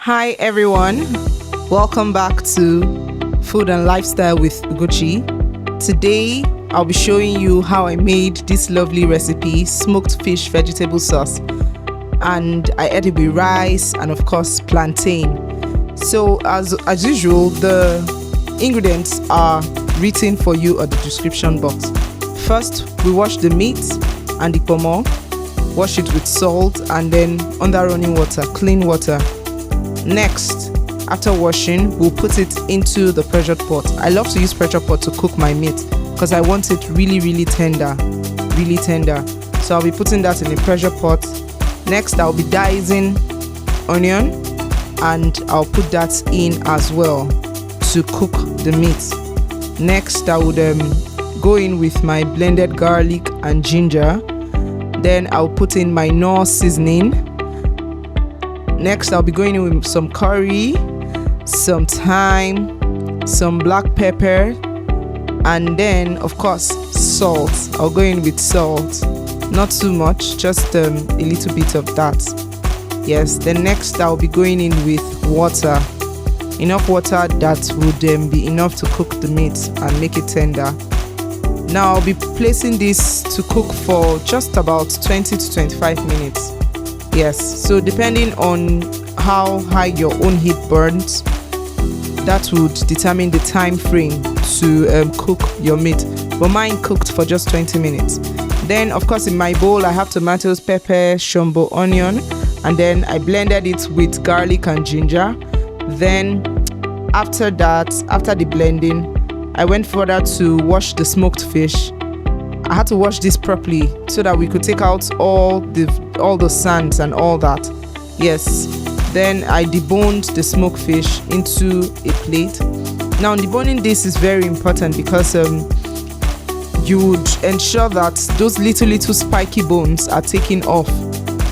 Hi everyone, welcome back to Food and Lifestyle with Ugochy. Today I'll be showing you how I made this lovely recipe, smoked fish vegetable sauce, and I ate it with rice and of course plantain. So as usual, the ingredients are written for you at the description box. First, we wash the meat and the pomo, wash it with salt and then under running water, clean water. Next, after washing, we'll put it into the pressure pot. I love to use pressure pot to cook my meat because I want it really tender. So I'll be putting that in the pressure pot. Next, I'll be dicing onion and I'll put that in as well to cook the meat. Next, I would go in with my blended garlic and ginger. Then I'll put in my Knorr seasoning. Next, I'll be going in with some curry, some thyme, some black pepper, and then, of course, salt. I'll go in with salt. Not too much, just a little bit of that. Yes, then next, I'll be going in with water. Enough water that would be enough to cook the meat and make it tender. Now, I'll be placing this to cook for just about 20 to 25 minutes. Yes, so depending on how high your own heat burns, that would determine the time frame to cook your meat. But mine cooked for just 20 minutes. Then, of course, in my bowl, I have tomatoes, pepper, shombo, onion, and then I blended it with garlic and ginger. Then, after that, after the blending, I went further to wash the smoked fish. I had to wash this properly so that we could take out all the sands and all that. Yes. Then I deboned the smoked fish into a plate. Now, deboning this is very important because you would ensure that those little spiky bones are taken off.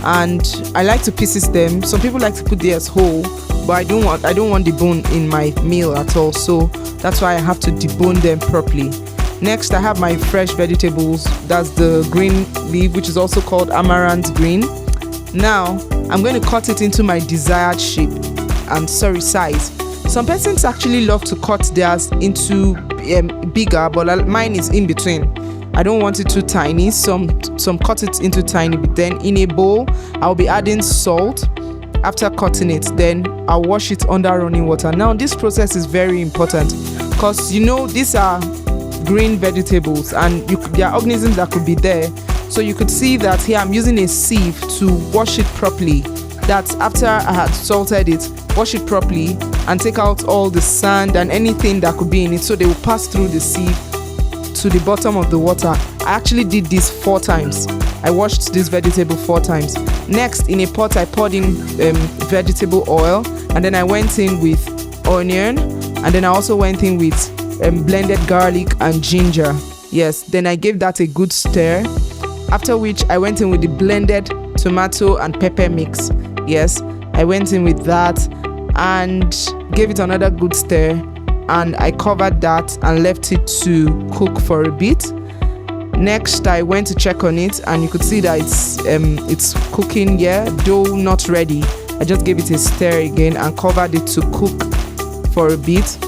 And I like to pieces them. Some people like to put theirs whole, but I don't want the bone in my meal at all. So that's why I have to debone them properly. Next, I have my fresh vegetables. That's the green leaf, which is also called Amaranth Green. Now, I'm going to cut it into my desired shape and size. Some persons actually love to cut theirs into bigger, but mine is in between. I don't want it too tiny. Some cut it into tiny, but then in a bowl, I'll be adding salt. After cutting it, then I'll wash it under running water. Now, this process is very important because these are green vegetables and there are organisms that could be there. So you could see that here I'm using a sieve to wash it properly. That's after I had salted it, wash it properly and take out all the sand and anything that could be in it so they will pass through the sieve to the bottom of the water. I actually did this 4 times. I washed this vegetable 4 times. Next, in a pot I poured in vegetable oil and then I went in with onion and then I also went in with blended garlic and ginger. Yes, then I gave that a good stir, after which I went in with the blended tomato and pepper mix. Yes, I went in with that and gave it another good stir and I covered that and left it to cook for a bit. Next, I went to check on it and you could see that it's cooking, though not ready. I just gave it a stir again and covered it to cook for a bit.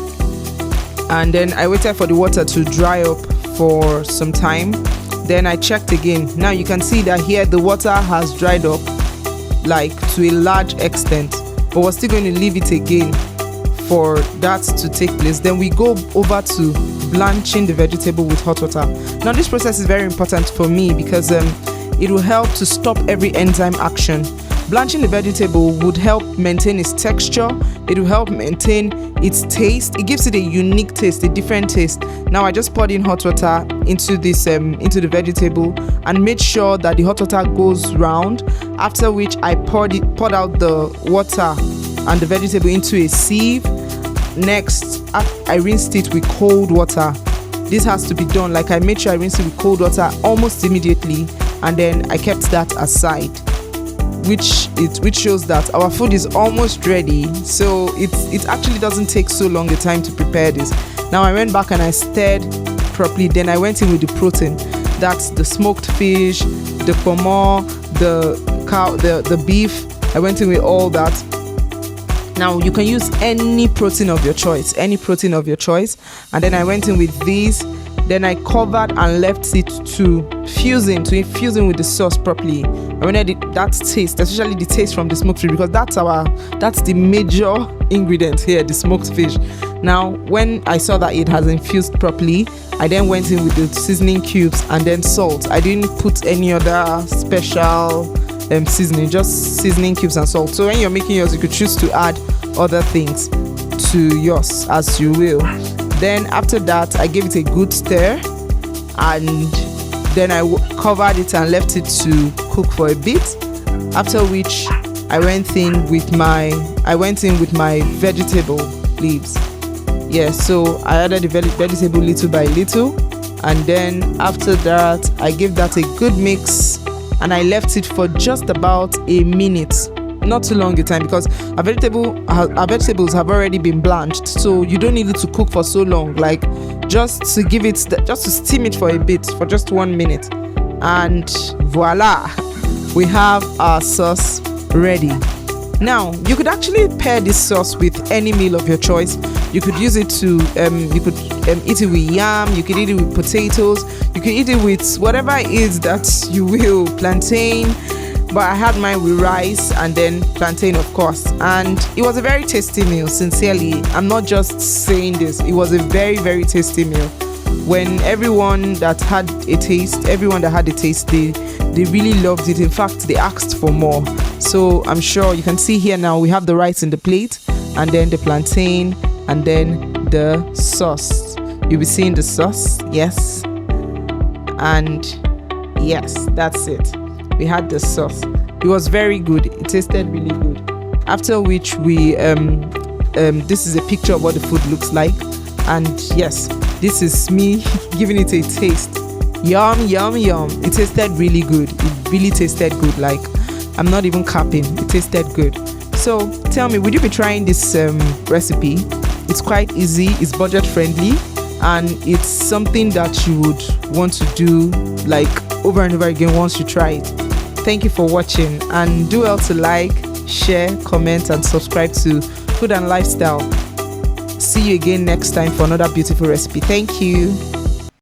And then I waited for the water to dry up for some time. Then I checked again. Now you can see that here the water has dried up like to a large extent, but we're still going to leave it again for that to take place. Then we go over to blanching the vegetable with hot water. Now this process is very important for me because it will help to stop every enzyme action. Blanching the vegetable would help maintain its texture. It will help maintain its taste. It gives it a unique taste, a different taste. Now I just poured in hot water into this into the vegetable and made sure that the hot water goes round. After which I poured out the water and the vegetable into a sieve. Next, I rinsed it with cold water. This has to be done. Like I made sure I rinsed it with cold water almost immediately, and then I kept that aside. Which shows that our food is almost ready, so it actually doesn't take so long a time to prepare this. Now I went back and I stirred properly. Then I went in with the protein. That's the smoked fish, the pomo, the beef. I went in with all that. Now you can use any protein of your choice, and then I went in with these. Then I covered and left it to infuse in with the sauce properly. I wanted that taste, especially the taste from the smoked fish, because that's the major ingredient here, the smoked fish. Now when I saw that it has infused properly, I then went in with the seasoning cubes and then salt. I didn't put any other special seasoning, just seasoning cubes and salt. So when you're making yours, you could choose to add other things to yours as you will. Then after that, I gave it a good stir, and then I covered it and left it to cook for a bit. After which I went in with my vegetable leaves. So I added the vegetable little by little, and then after that I gave that a good mix, and I left it for just about a minute. Not too long a time, because our vegetables have already been blanched, so you don't need it to cook for so long. Like just to steam it for a bit, for just 1 minute, and voila, we have our sauce ready. Now you could actually pair this sauce with any meal of your choice. You could use it to eat it with yam, you could eat it with potatoes, you could eat it with whatever it is that you will, plantain. But I had mine with rice and then plantain, of course, and it was a very tasty meal. Sincerely, I'm not just saying this, it was a very, very tasty meal. When everyone that had a taste, they really loved it. In fact, they asked for more. So I'm sure you can see here now we have the rice in the plate, and then the plantain, and then the sauce. You'll be seeing the sauce, yes, and yes, that's it. We had the sauce. It was very good. It tasted really good. After which we this is a picture of what the food looks like, and yes, this is me giving it a taste. Yum, yum, yum. It tasted really good. It really tasted good. Like, I'm not even capping. It tasted good. So tell me, would you be trying this recipe? It's quite easy, it's budget friendly, and it's something that you would want to do like over and over again once you try it. Thank you for watching, and do well to like, share, comment, and subscribe to Food and Lifestyle. See you again next time for another beautiful recipe. Thank you.